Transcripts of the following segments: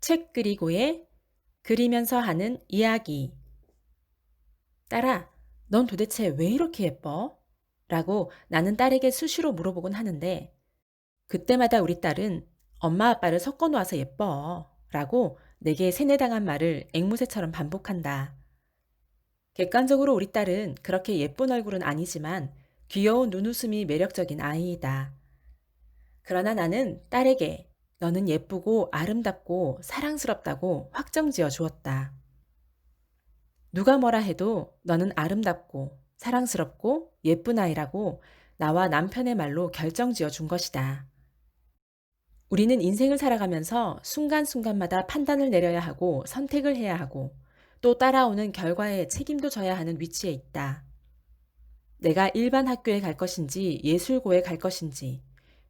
책 그리고의 그리면서 하는 이야기. 딸아, 넌 도대체 왜 이렇게 예뻐? 라고 나는 딸에게 수시로 물어보곤 하는데 그때마다 우리 딸은 엄마 아빠를 섞어 놓아서 예뻐 라고 내게 세뇌당한 말을 앵무새처럼 반복한다. 객관적으로 우리 딸은 그렇게 예쁜 얼굴은 아니지만 귀여운 눈웃음이 매력적인 아이이다. 그러나 나는 딸에게 너는 예쁘고 아름답고 사랑스럽다고 확정지어 주었다. 누가 뭐라 해도 너는 아름답고 사랑스럽고 예쁜 아이라고 나와 남편의 말로 결정지어 준 것이다. 우리는 인생을 살아가면서 순간순간마다 판단을 내려야 하고 선택을 해야 하고 또 따라오는 결과에 책임도 져야 하는 위치에 있다. 내가 일반 학교에 갈 것인지 예술고에 갈 것인지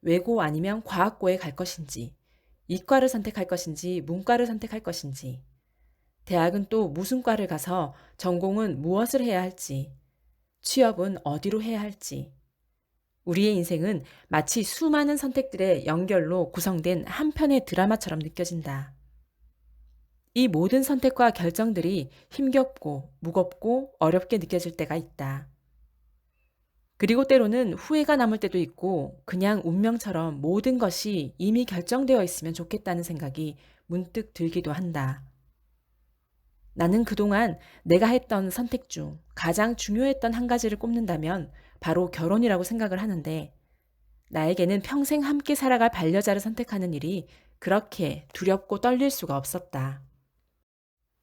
외고 아니면 과학고에 갈 것인지 이과를 선택할 것인지 문과를 선택할 것인지 대학은 또 무슨 과를 가서 전공은 무엇을 해야 할지 취업은 어디로 해야 할지 우리의 인생은 마치 수많은 선택들의 연결로 구성된 한 편의 드라마처럼 느껴진다. 이 모든 선택과 결정들이 힘겹고 무겁고 어렵게 느껴질 때가 있다. 그리고 때로는 후회가 남을 때도 있고 그냥 운명처럼 모든 것이 이미 결정되어 있으면 좋겠다는 생각이 문득 들기도 한다. 나는 그동안 내가 했던 선택 중 가장 중요했던 한 가지를 꼽는다면 바로 결혼이라고 생각을 하는데 나에게는 평생 함께 살아갈 반려자를 선택하는 일이 그렇게 두렵고 떨릴 수가 없었다.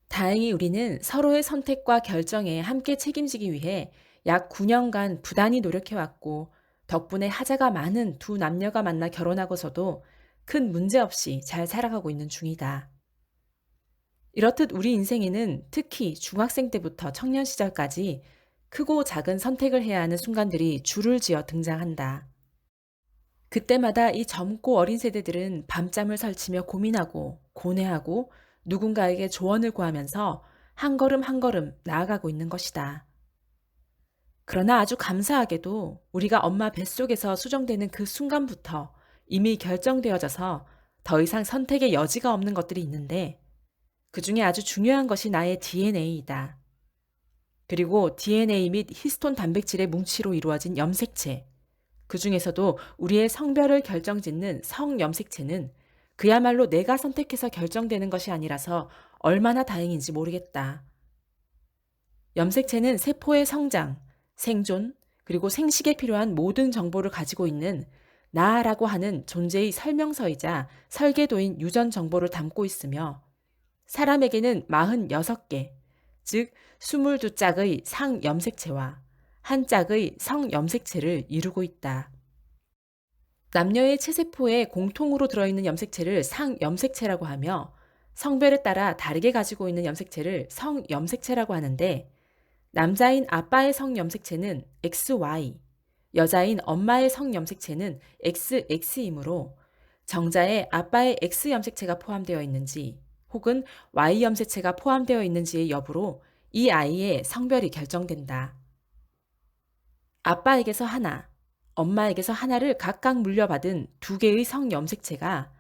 다행히 우리는 서로의 선택과 결정에 함께 책임지기 위해 약 9년간 부단히 노력해왔고 덕분에 하자가 많은 두 남녀가 만나 결혼하고서도 큰 문제 없이 잘 살아가고 있는 중이다. 이렇듯 우리 인생에는 특히 중학생 때부터 청년 시절까지 크고 작은 선택을 해야 하는 순간들이 줄을 지어 등장한다. 그때마다 이 젊고 어린 세대들은 밤잠을 설치며 고민하고 고뇌하고 누군가에게 조언을 구하면서 한 걸음 한 걸음 나아가고 있는 것이다. 그러나 아주 감사하게도 우리가 엄마 뱃속에서 수정되는 그 순간부터 이미 결정되어져서 더 이상 선택의 여지가 없는 것들이 있는데 그 중에 아주 중요한 것이 나의 DNA이다. 그리고 DNA 및 히스톤 단백질의 뭉치로 이루어진 염색체. 그 중에서도 우리의 성별을 결정짓는 성염색체는 그야말로 내가 선택해서 결정되는 것이 아니라서 얼마나 다행인지 모르겠다. 염색체는 세포의 성장, 생존, 그리고 생식에 필요한 모든 정보를 가지고 있는 나라고 하는 존재의 설명서이자 설계도인 유전 정보를 담고 있으며 사람에게는 46개, 즉 22짝의 상염색체와 한 짝의 성염색체를 이루고 있다. 남녀의 체세포에 공통으로 들어있는 염색체를 상염색체라고 하며 성별에 따라 다르게 가지고 있는 염색체를 성염색체라고 하는데 남자인 아빠의 성염색체는 XY, 여자인 엄마의 성염색체는 XX이므로 정자에 아빠의 X염색체가 포함되어 있는지 혹은 Y염색체가 포함되어 있는지의 여부로 이 아이의 성별이 결정된다. 아빠에게서 하나, 엄마에게서 하나를 각각 물려받은 두 개의 성염색체가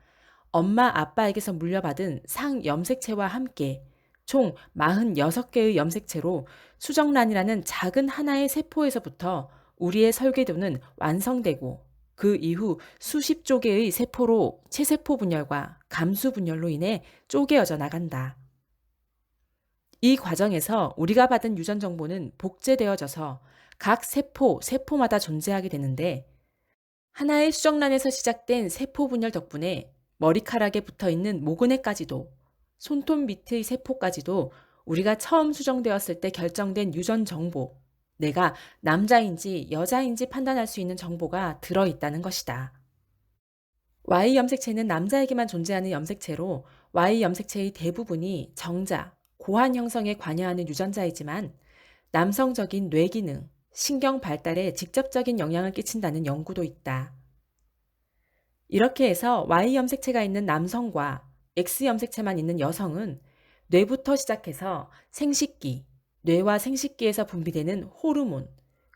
엄마 아빠에게서 물려받은 상염색체와 함께 총 46개의 염색체로 수정란이라는 작은 하나의 세포에서부터 우리의 설계도는 완성되고 그 이후 수십조 개의 세포로 체세포 분열과 감수 분열로 인해 쪼개어져 나간다. 이 과정에서 우리가 받은 유전 정보는 복제되어져서 각 세포마다 존재하게 되는데 하나의 수정란에서 시작된 세포 분열 덕분에 머리카락에 붙어 있는 모근에까지도 손톱 밑의 세포까지도 우리가 처음 수정되었을 때 결정된 유전 정보, 내가 남자인지 여자인지 판단할 수 있는 정보가 들어있다는 것이다. Y 염색체는 남자에게만 존재하는 염색체로 Y 염색체의 대부분이 정자, 고환 형성에 관여하는 유전자이지만 남성적인 뇌기능, 신경 발달에 직접적인 영향을 끼친다는 연구도 있다. 이렇게 해서 Y 염색체가 있는 남성과 X 염색체만 있는 여성은 뇌부터 시작해서 생식기, 뇌와 생식기에서 분비되는 호르몬,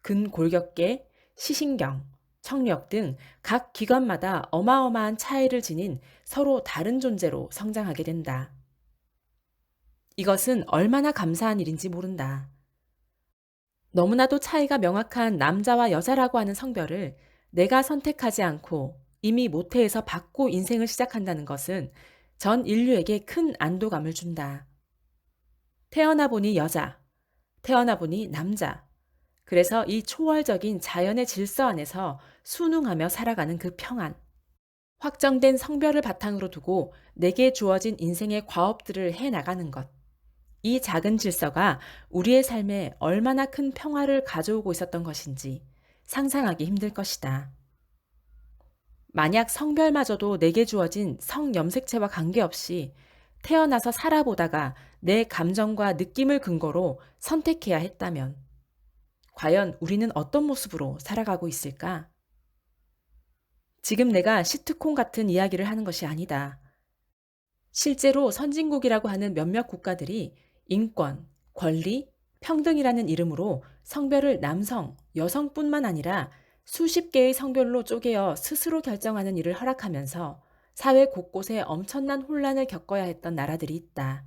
근골격계, 시신경, 청력 등 각 기관마다 어마어마한 차이를 지닌 서로 다른 존재로 성장하게 된다. 이것은 얼마나 감사한 일인지 모른다. 너무나도 차이가 명확한 남자와 여자라고 하는 성별을 내가 선택하지 않고 이미 모태에서 받고 인생을 시작한다는 것은 전 인류에게 큰 안도감을 준다. 태어나 보니 여자, 태어나 보니 남자. 그래서 이 초월적인 자연의 질서 안에서 순응하며 살아가는 그 평안. 확정된 성별을 바탕으로 두고 내게 주어진 인생의 과업들을 해 나가는 것. 이 작은 질서가 우리의 삶에 얼마나 큰 평화를 가져오고 있었던 것인지 상상하기 힘들 것이다. 만약 성별마저도 내게 주어진 성염색체와 관계없이 태어나서 살아보다가 내 감정과 느낌을 근거로 선택해야 했다면, 과연 우리는 어떤 모습으로 살아가고 있을까? 지금 내가 시트콤 같은 이야기를 하는 것이 아니다. 실제로 선진국이라고 하는 몇몇 국가들이 인권, 권리, 평등이라는 이름으로 성별을 남성, 여성뿐만 아니라 수십 개의 성별로 쪼개어 스스로 결정하는 일을 허락하면서 사회 곳곳에 엄청난 혼란을 겪어야 했던 나라들이 있다.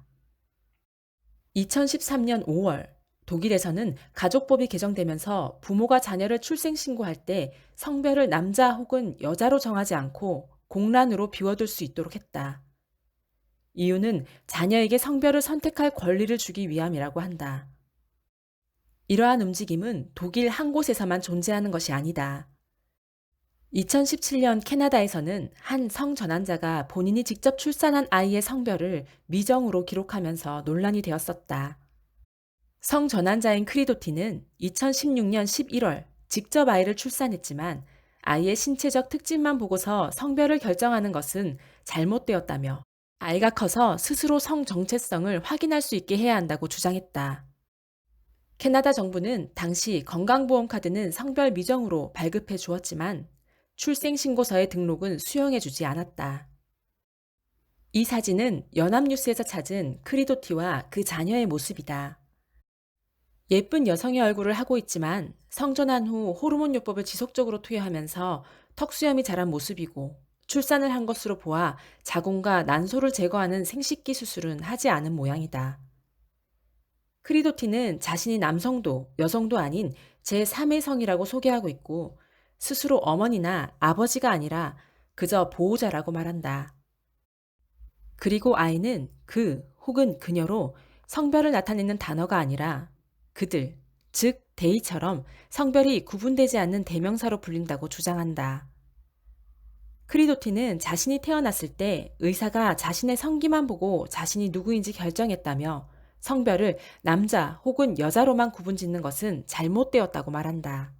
2013년 5월, 독일에서는 가족법이 개정되면서 부모가 자녀를 출생신고할 때 성별을 남자 혹은 여자로 정하지 않고 공란으로 비워둘 수 있도록 했다. 이유는 자녀에게 성별을 선택할 권리를 주기 위함이라고 한다. 이러한 움직임은 독일 한 곳에서만 존재하는 것이 아니다. 2017년 캐나다에서는 한 성전환자가 본인이 직접 출산한 아이의 성별을 미정으로 기록하면서 논란이 되었었다. 성전환자인 크리도티는 2016년 11월 직접 아이를 출산했지만 아이의 신체적 특징만 보고서 성별을 결정하는 것은 잘못되었다며 아이가 커서 스스로 성 정체성을 확인할 수 있게 해야 한다고 주장했다. 캐나다 정부는 당시 건강보험카드는 성별 미정으로 발급해 주었지만 출생신고서의 등록은 수용해 주지 않았다. 이 사진은 연합뉴스에서 찾은 크리도티와 그 자녀의 모습이다. 예쁜 여성의 얼굴을 하고 있지만 성전환 후 호르몬요법을 지속적으로 투여하면서 턱수염이 자란 모습이고 출산을 한 것으로 보아 자궁과 난소를 제거하는 생식기 수술은 하지 않은 모양이다. 크리도티는 자신이 남성도 여성도 아닌 제3의 성이라고 소개하고 있고 스스로 어머니나 아버지가 아니라 그저 보호자라고 말한다. 그리고 아이는 그 혹은 그녀로 성별을 나타내는 단어가 아니라 그들, 즉 데이처럼 성별이 구분되지 않는 대명사로 불린다고 주장한다. 크리도티는 자신이 태어났을 때 의사가 자신의 성기만 보고 자신이 누구인지 결정했다며 성별을 남자 혹은 여자로만 구분짓는 것은 잘못되었다고 말한다.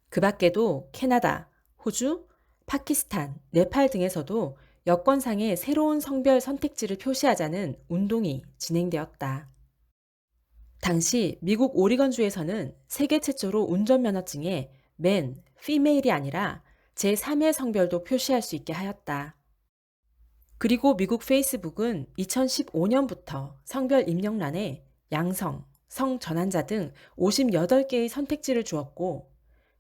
그 밖에도 캐나다, 호주, 파키스탄, 네팔 등에서도 여권상의 새로운 성별 선택지를 표시하자는 운동이 진행되었다. 당시 미국 오리건주에서는 세계 최초로 운전면허증에 맨, 피메일이 아니라 제3의 성별도 표시할 수 있게 하였다. 그리고 미국 페이스북은 2015년부터 성별 입력란에 양성, 성전환자 등 58개의 선택지를 주었고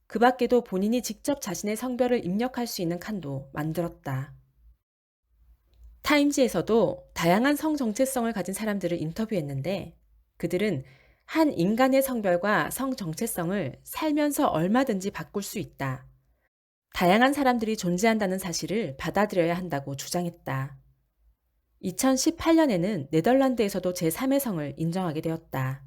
그 밖에도 본인이 직접 자신의 성별을 입력할 수 있는 칸도 만들었다. 타임지에서도 다양한 성 정체성을 가진 사람들을 인터뷰했는데 그들은 한 인간의 성별과 성 정체성을 살면서 얼마든지 바꿀 수 있다. 다양한 사람들이 존재한다는 사실을 받아들여야 한다고 주장했다. 2018년에는 네덜란드에서도 제3의 성을 인정하게 되었다.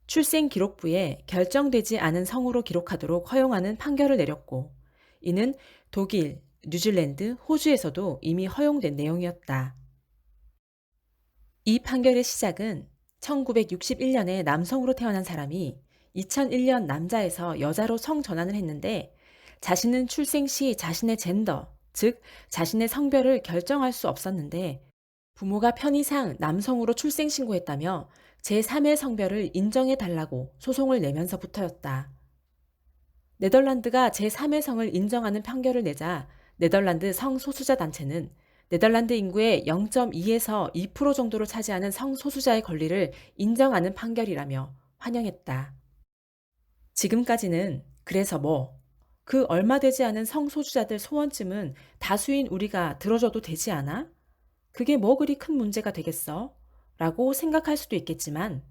출생기록부에 결정되지 않은 성으로 기록하도록 허용하는 판결을 내렸고, 이는 독일, 뉴질랜드, 호주에서도 이미 허용된 내용이었다. 이 판결의 시작은 1961년에 남성으로 태어난 사람이 2001년 남자에서 여자로 성전환을 했는데 자신은 출생 시 자신의 젠더, 즉 자신의 성별을 결정할 수 없었는데 부모가 편의상 남성으로 출생신고했다며 제3의 성별을 인정해달라고 소송을 내면서부터였다. 네덜란드가 제3의 성을 인정하는 판결을 내자 네덜란드 성소수자 단체는 네덜란드 인구의 0.2에서 2% 정도를 차지하는 성소수자의 권리를 인정하는 판결이라며 환영했다. 지금까지는 그래서 뭐 그 얼마 되지 않은 성소수자들 소원쯤은 다수인 우리가 들어줘도 되지 않아? 그게 뭐 그리 큰 문제가 되겠어? 라고 생각할 수도 있겠지만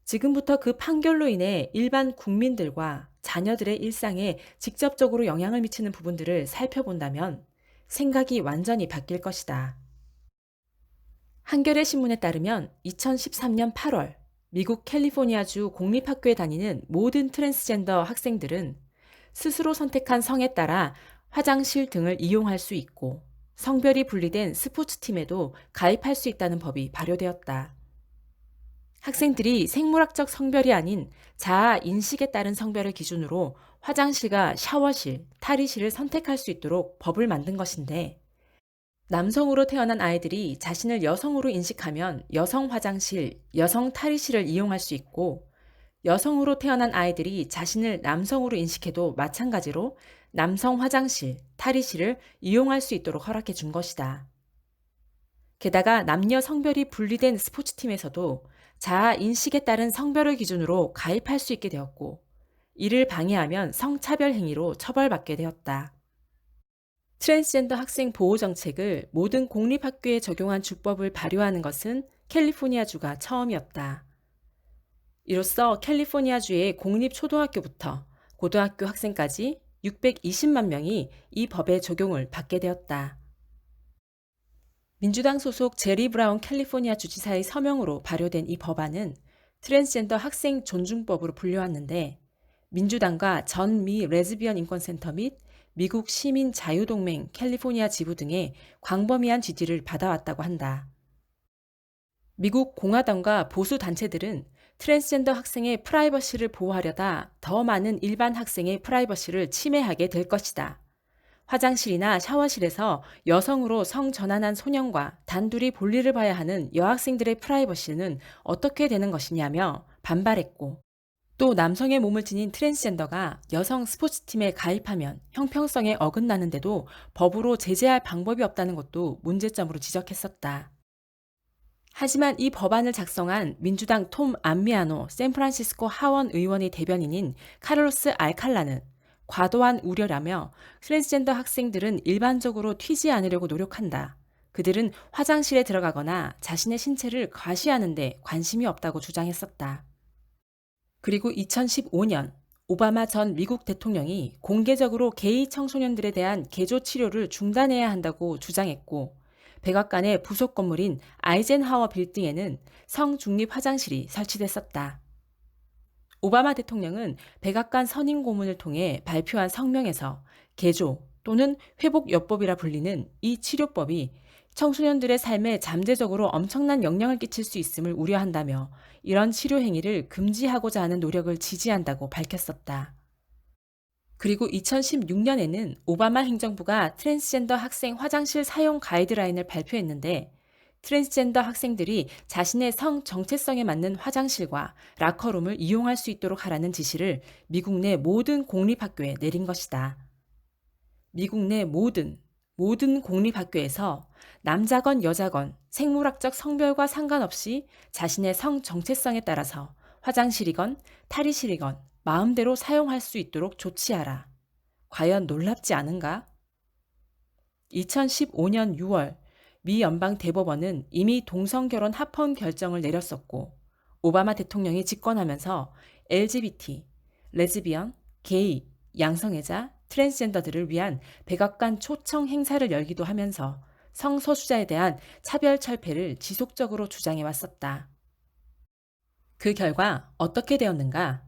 지금부터 그 판결로 인해 일반 국민들과 자녀들의 일상에 직접적으로 영향을 미치는 부분들을 살펴본다면 생각이 완전히 바뀔 것이다. 한겨레 신문에 따르면 2013년 8월 미국 캘리포니아주 공립학교에 다니는 모든 트랜스젠더 학생들은 스스로 선택한 성에 따라 화장실 등을 이용할 수 있고 성별이 분리된 스포츠팀에도 가입할 수 있다는 법이 발효되었다. 학생들이 생물학적 성별이 아닌 자아 인식에 따른 성별을 기준으로 화장실과 샤워실, 탈의실을 선택할 수 있도록 법을 만든 것인데 남성으로 태어난 아이들이 자신을 여성으로 인식하면 여성 화장실, 여성 탈의실을 이용할 수 있고 여성으로 태어난 아이들이 자신을 남성으로 인식해도 마찬가지로 남성 화장실, 탈의실을 이용할 수 있도록 허락해 준 것이다. 게다가 남녀 성별이 분리된 스포츠팀에서도 자아 인식에 따른 성별을 기준으로 가입할 수 있게 되었고, 이를 방해하면 성차별 행위로 처벌받게 되었다. 트랜스젠더 학생 보호 정책을 모든 공립학교에 적용한 주법을 발효하는 것은 캘리포니아주가 처음이었다. 이로써 캘리포니아주의 공립 초등학교부터 고등학교 학생까지 620만 명이 이 법의 적용을 받게 되었다. 민주당 소속 제리 브라운 캘리포니아 주지사의 서명으로 발효된 이 법안은 트랜스젠더 학생 존중법으로 불려왔는데 민주당과 전 미 레즈비언 인권센터 및 미국 시민 자유동맹 캘리포니아 지부 등의 광범위한 지지를 받아왔다고 한다. 미국 공화당과 보수 단체들은 트랜스젠더 학생의 프라이버시를 보호하려다 더 많은 일반 학생의 프라이버시를 침해하게 될 것이다. 화장실이나 샤워실에서 여성으로 성전환한 소년과 단둘이 볼일을 봐야 하는 여학생들의 프라이버시는 어떻게 되는 것이냐며 반발했고, 또 남성의 몸을 지닌 트랜스젠더가 여성 스포츠팀에 가입하면 형평성에 어긋나는데도 법으로 제재할 방법이 없다는 것도 문제점으로 지적했었다. 하지만 이 법안을 작성한 민주당 톰 안미아노 샌프란시스코 하원 의원의 대변인인 카를로스 알칼라는 과도한 우려라며 트랜스젠더 학생들은 일반적으로 튀지 않으려고 노력한다. 그들은 화장실에 들어가거나 자신의 신체를 과시하는 데 관심이 없다고 주장했었다. 그리고 2015년 오바마 전 미국 대통령이 공개적으로 게이 청소년들에 대한 개조 치료를 중단해야 한다고 주장했고 백악관의 부속 건물인 아이젠하워 빌딩에는 성중립 화장실이 설치됐었다. 오바마 대통령은 백악관 선임 고문을 통해 발표한 성명에서 개조 또는 회복요법이라 불리는 이 치료법이 청소년들의 삶에 잠재적으로 엄청난 영향을 끼칠 수 있음을 우려한다며 이런 치료 행위를 금지하고자 하는 노력을 지지한다고 밝혔었다. 그리고 2016년에는 오바마 행정부가 트랜스젠더 학생 화장실 사용 가이드라인을 발표했는데 트랜스젠더 학생들이 자신의 성 정체성에 맞는 화장실과 라커룸을 이용할 수 있도록 하라는 지시를 미국 내 모든 공립학교에 내린 것이다. 미국 내 모든 공립학교에서 남자건 여자건 생물학적 성별과 상관없이 자신의 성 정체성에 따라서 화장실이건 탈의실이건 마음대로 사용할 수 있도록 조치하라. 과연 놀랍지 않은가? 2015년 6월 미 연방 대법원은 이미 동성결혼 합헌 결정을 내렸었고 오바마 대통령이 집권하면서 LGBT, 레즈비언, 게이, 양성애자, 트랜스젠더들을 위한 백악관 초청 행사를 열기도 하면서 성소수자에 대한 차별 철폐를 지속적으로 주장해 왔었다. 그 결과 어떻게 되었는가?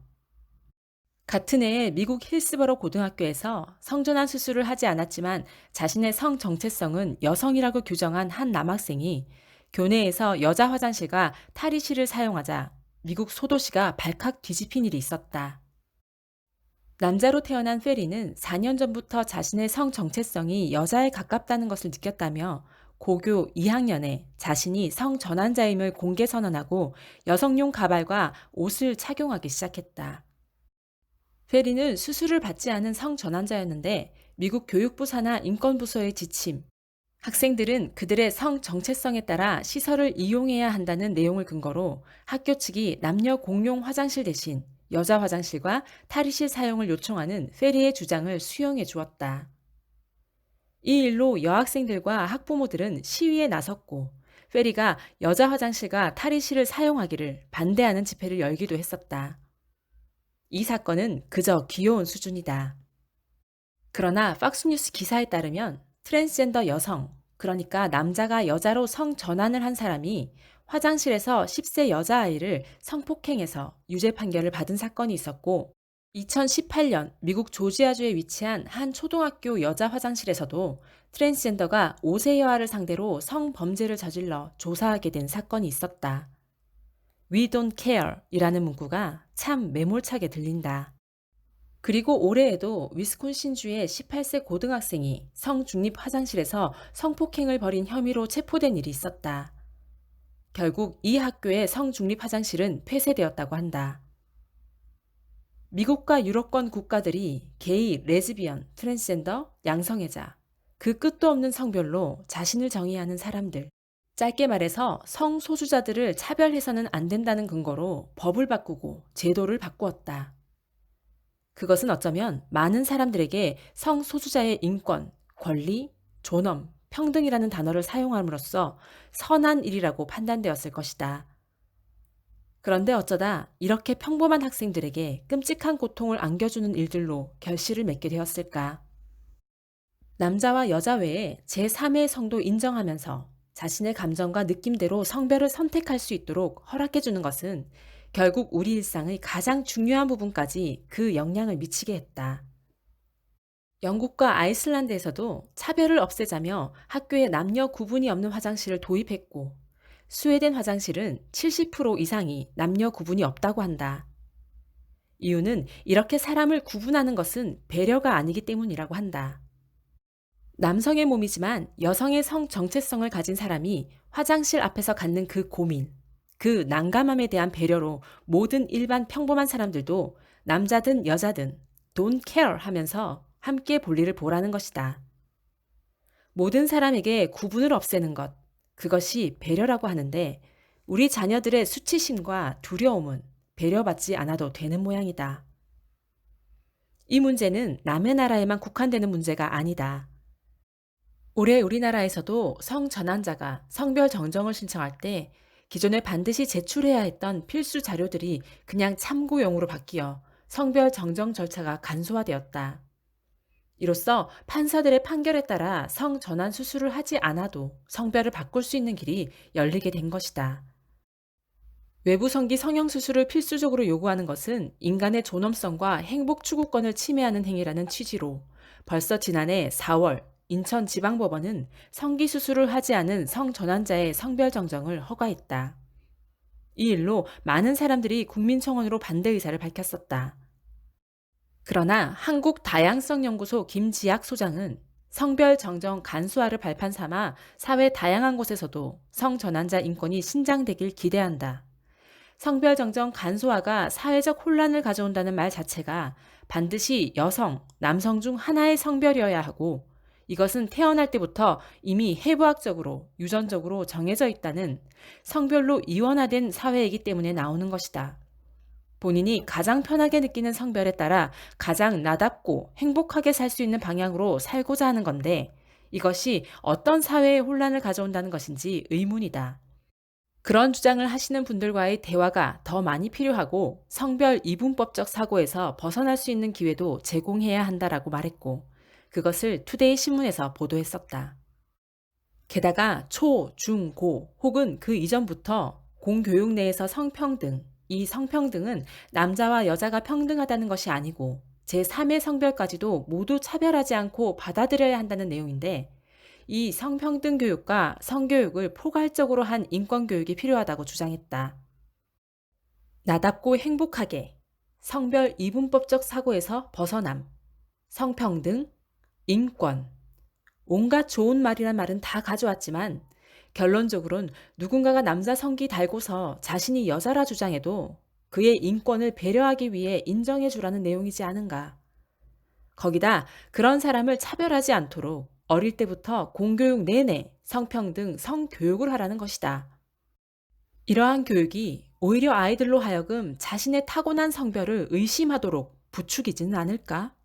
같은 해에 미국 힐스버러 고등학교에서 성전환 수술을 하지 않았지만 자신의 성 정체성은 여성이라고 규정한 한 남학생이 교내에서 여자 화장실과 탈의실을 사용하자 미국 소도시가 발칵 뒤집힌 일이 있었다. 남자로 태어난 페리는 4년 전부터 자신의 성 정체성이 여자에 가깝다는 것을 느꼈다며 고교 2학년에 자신이 성전환자임을 공개 선언하고 여성용 가발과 옷을 착용하기 시작했다. 페리는 수술을 받지 않은 성전환자였는데 미국 교육부 산하 인권부서의 지침, 학생들은 그들의 성 정체성에 따라 시설을 이용해야 한다는 내용을 근거로 학교 측이 남녀 공용 화장실 대신 여자 화장실과 탈의실 사용을 요청하는 페리의 주장을 수용해 주었다. 이 일로 여학생들과 학부모들은 시위에 나섰고 페리가 여자 화장실과 탈의실을 사용하기를 반대하는 집회를 열기도 했었다. 이 사건은 그저 귀여운 수준이다. 그러나 팍스뉴스 기사에 따르면 트랜스젠더 여성, 그러니까 남자가 여자로 성 전환을 한 사람이 화장실에서 10세 여자아이를 성폭행해서 유죄 판결을 받은 사건이 있었고 2018년 미국 조지아주에 위치한 한 초등학교 여자 화장실에서도 트랜스젠더가 5세 여아를 상대로 성범죄를 저질러 조사하게 된 사건이 있었다. We don't care 이라는 문구가 참 매몰차게 들린다. 그리고 올해에도 위스콘신주의 18세 고등학생이 성중립 화장실에서 성폭행을 벌인 혐의로 체포된 일이 있었다. 결국 이 학교의 성중립 화장실은 폐쇄되었다고 한다. 미국과 유럽권 국가들이 게이, 레즈비언, 트랜스젠더, 양성애자, 그 끝도 없는 성별로 자신을 정의하는 사람들, 짧게 말해서 성소수자들을 차별해서는 안 된다는 근거로 법을 바꾸고 제도를 바꾸었다. 그것은 어쩌면 많은 사람들에게 성소수자의 인권, 권리, 존엄, 평등이라는 단어를 사용함으로써 선한 일이라고 판단되었을 것이다. 그런데 어쩌다 이렇게 평범한 학생들에게 끔찍한 고통을 안겨주는 일들로 결실을 맺게 되었을까? 남자와 여자 외에 제3의 성도 인정하면서 자신의 감정과 느낌대로 성별을 선택할 수 있도록 허락해주는 것은 결국 우리 일상의 가장 중요한 부분까지 그 영향을 미치게 했다. 영국과 아이슬란드에서도 차별을 없애자며 학교에 남녀 구분이 없는 화장실을 도입했고 스웨덴 화장실은 70% 이상이 남녀 구분이 없다고 한다. 이유는 이렇게 사람을 구분하는 것은 배려가 아니기 때문이라고 한다. 남성의 몸이지만 여성의 성 정체성을 가진 사람이 화장실 앞에서 갖는 그 고민, 그 난감함에 대한 배려로 모든 일반 평범한 사람들도 남자든 여자든 don't care 하면서 함께 볼일을 보라는 것이다. 모든 사람에게 구분을 없애는 것, 그것이 배려라고 하는데 우리 자녀들의 수치심과 두려움은 배려받지 않아도 되는 모양이다. 이 문제는 남의 나라에만 국한되는 문제가 아니다. 올해 우리나라에서도 성전환자가 성별 정정을 신청할 때 기존에 반드시 제출해야 했던 필수 자료들이 그냥 참고용으로 바뀌어 성별 정정 절차가 간소화되었다. 이로써 판사들의 판결에 따라 성전환 수술을 하지 않아도 성별을 바꿀 수 있는 길이 열리게 된 것이다. 외부 성기 성형수술을 필수적으로 요구하는 것은 인간의 존엄성과 행복 추구권을 침해하는 행위라는 취지로 벌써 지난해 4월 인천지방법원은 성기수술을 하지 않은 성전환자의 성별 정정을 허가했다. 이 일로 많은 사람들이 국민청원으로 반대 의사를 밝혔었다. 그러나 한국다양성연구소 김지학 소장은 성별 정정 간소화를 발판 삼아 사회 다양한 곳에서도 성전환자 인권이 신장되길 기대한다. 성별 정정 간소화가 사회적 혼란을 가져온다는 말 자체가 반드시 여성, 남성 중 하나의 성별이어야 하고 이것은 태어날 때부터 이미 해부학적으로, 유전적으로 정해져 있다는 성별로 이원화된 사회이기 때문에 나오는 것이다. 본인이 가장 편하게 느끼는 성별에 따라 가장 나답고 행복하게 살 수 있는 방향으로 살고자 하는 건데 이것이 어떤 사회의 혼란을 가져온다는 것인지 의문이다. 그런 주장을 하시는 분들과의 대화가 더 많이 필요하고 성별 이분법적 사고에서 벗어날 수 있는 기회도 제공해야 한다라고 말했고 그것을 투데이 신문에서 보도했었다. 게다가 초, 중, 고 혹은 그 이전부터 공교육 내에서 성평등, 이 성평등은 남자와 여자가 평등하다는 것이 아니고 제3의 성별까지도 모두 차별하지 않고 받아들여야 한다는 내용인데 이 성평등 교육과 성교육을 포괄적으로 한 인권교육이 필요하다고 주장했다. 나답고 행복하게 성별 이분법적 사고에서 벗어남, 성평등, 인권, 온갖 좋은 말이란 말은 다 가져왔지만 결론적으로는 누군가가 남자 성기 달고서 자신이 여자라 주장해도 그의 인권을 배려하기 위해 인정해 주라는 내용이지 않은가. 거기다 그런 사람을 차별하지 않도록 어릴 때부터 공교육 내내 성평등, 성교육을 하라는 것이다. 이러한 교육이 오히려 아이들로 하여금 자신의 타고난 성별을 의심하도록 부추기지는 않을까?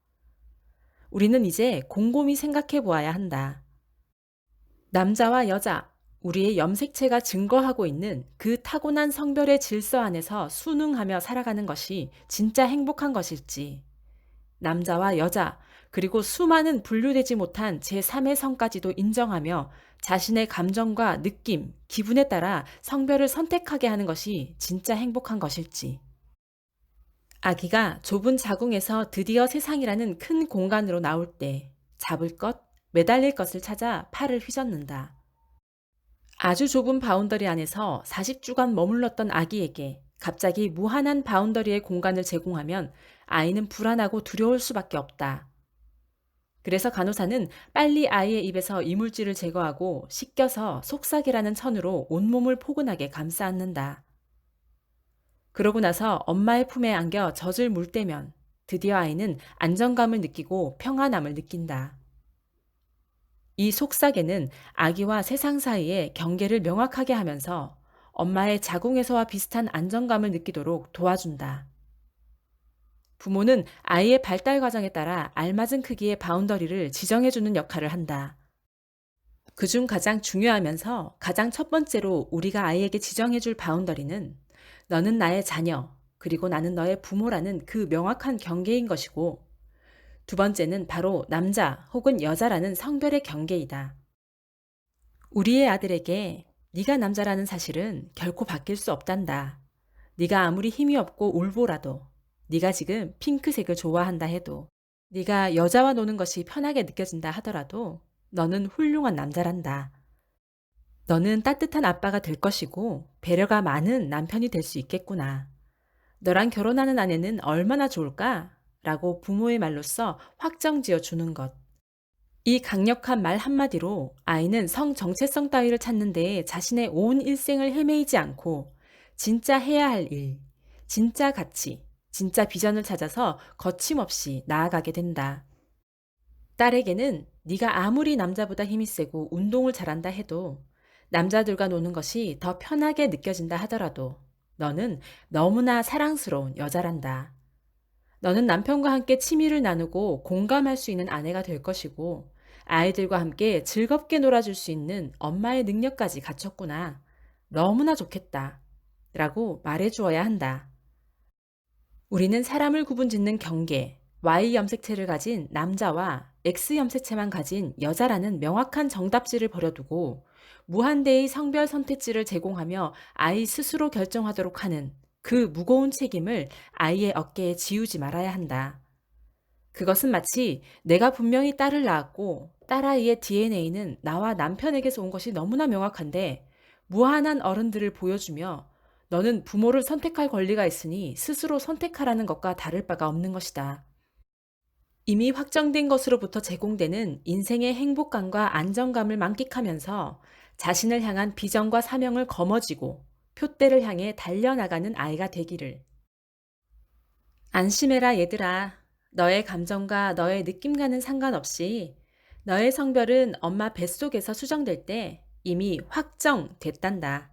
우리는 이제 곰곰이 생각해 보아야 한다. 남자와 여자, 우리의 염색체가 증거하고 있는 그 타고난 성별의 질서 안에서 순응하며 살아가는 것이 진짜 행복한 것일지, 남자와 여자, 그리고 수많은 분류되지 못한 제3의 성까지도 인정하며 자신의 감정과 느낌, 기분에 따라 성별을 선택하게 하는 것이 진짜 행복한 것일지. 아기가 좁은 자궁에서 드디어 세상이라는 큰 공간으로 나올 때 잡을 것, 매달릴 것을 찾아 팔을 휘젓는다. 아주 좁은 바운더리 안에서 40주간 머물렀던 아기에게 갑자기 무한한 바운더리의 공간을 제공하면 아이는 불안하고 두려울 수밖에 없다. 그래서 간호사는 빨리 아이의 입에서 이물질을 제거하고 씻겨서 속삭이라는 천으로 온몸을 포근하게 감싸 안는다. 그러고 나서 엄마의 품에 안겨 젖을 물 때면 드디어 아이는 안정감을 느끼고 평안함을 느낀다. 이 속삭이는 아기와 세상 사이의 경계를 명확하게 하면서 엄마의 자궁에서와 비슷한 안정감을 느끼도록 도와준다. 부모는 아이의 발달 과정에 따라 알맞은 크기의 바운더리를 지정해주는 역할을 한다. 그중 가장 중요하면서 가장 첫 번째로 우리가 아이에게 지정해줄 바운더리는 너는 나의 자녀, 그리고 나는 너의 부모라는 그 명확한 경계인 것이고, 두 번째는 바로 남자 혹은 여자라는 성별의 경계이다. 우리의 아들에게 네가 남자라는 사실은 결코 바뀔 수 없단다. 네가 아무리 힘이 없고 울보라도, 네가 지금 핑크색을 좋아한다 해도, 네가 여자와 노는 것이 편하게 느껴진다 하더라도 너는 훌륭한 남자란다. 너는 따뜻한 아빠가 될 것이고 배려가 많은 남편이 될 수 있겠구나. 너랑 결혼하는 아내는 얼마나 좋을까? 라고 부모의 말로써 확정지어 주는 것. 이 강력한 말 한마디로 아이는 성 정체성 따위를 찾는 데에 자신의 온 일생을 헤매이지 않고 진짜 해야 할 일, 진짜 가치, 진짜 비전을 찾아서 거침없이 나아가게 된다. 딸에게는 네가 아무리 남자보다 힘이 세고 운동을 잘한다 해도 남자들과 노는 것이 더 편하게 느껴진다 하더라도 너는 너무나 사랑스러운 여자란다. 너는 남편과 함께 취미를 나누고 공감할 수 있는 아내가 될 것이고 아이들과 함께 즐겁게 놀아줄 수 있는 엄마의 능력까지 갖췄구나. 너무나 좋겠다. 라고 말해주어야 한다. 우리는 사람을 구분짓는 경계, Y 염색체를 가진 남자와 X 염색체만 가진 여자라는 명확한 정답지를 버려두고 무한대의 성별 선택지를 제공하며 아이 스스로 결정하도록 하는 그 무거운 책임을 아이의 어깨에 지우지 말아야 한다. 그것은 마치 내가 분명히 딸을 낳았고 딸아이의 DNA는 나와 남편에게서 온 것이 너무나 명확한데 무한한 어른들을 보여주며 너는 부모를 선택할 권리가 있으니 스스로 선택하라는 것과 다를 바가 없는 것이다. 이미 확정된 것으로부터 제공되는 인생의 행복감과 안정감을 만끽하면서 자신을 향한 비전과 사명을 거머쥐고 표대를 향해 달려나가는 아이가 되기를. 안심해라 얘들아. 너의 감정과 너의 느낌과는 상관없이 너의 성별은 엄마 뱃속에서 수정될 때 이미 확정됐단다.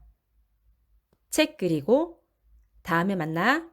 책 그리고 다음에 만나.